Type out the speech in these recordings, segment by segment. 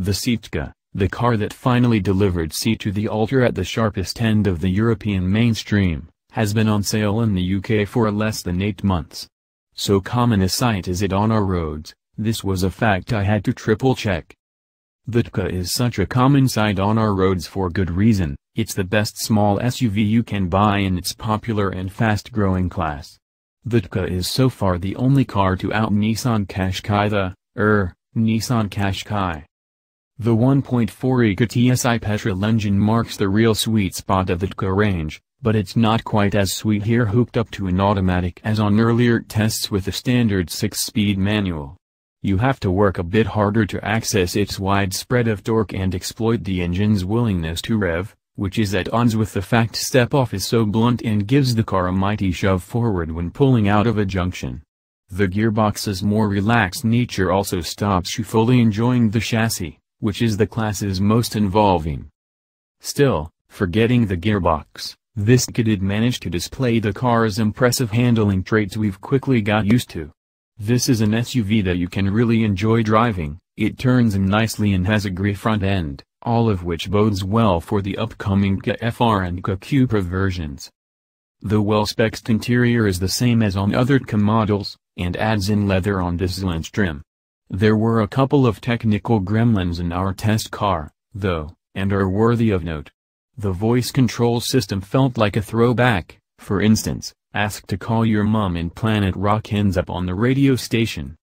The Seat Ateca, the car that finally delivered Seat to the altar at the sharpest end of the European mainstream, has been on sale in the UK for less than 8 months. So common a sight is it on our roads, this was a fact I had to triple check. The Ateca is such a common sight on our roads for good reason. It's the best small SUV you can buy in its popular and fast-growing class. The Ateca is so far the only car to out-Nissan Qashqai Nissan Qashqai. The 1.4 EcoTSI petrol engine marks the real sweet spot of the Ateca range, but it's not quite as sweet here hooked up to an automatic as on earlier tests with a standard 6-speed manual. You have to work a bit harder to access its wide spread of torque and exploit the engine's willingness to rev, which is at odds with the fact step-off is so blunt and gives the car a mighty shove forward when pulling out of a junction. The gearbox's more relaxed nature also stops you fully enjoying the chassis, which is the class's most involving. Still, forgetting the gearbox, this Ateca did manage to display the car's impressive handling traits we've quickly got used to. This is an SUV that you can really enjoy driving, it turns in nicely and has a grey front end, all of which bodes well for the upcoming Ateca FR and Ateca Cupra versions. The well-spec'd interior is the same as on other Ateca models, and adds in leather on this Xcellence trim. There were a couple of technical gremlins in our test car, though, and are worthy of note. The voice control system felt like a throwback. For instance, ask to call your mom and Planet Rock ends up on the radio station.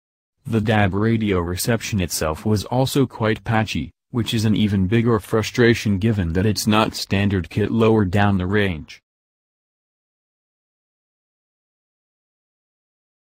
The DAB radio reception itself was also quite patchy, which is an even bigger frustration given that it's not standard kit lower down the range.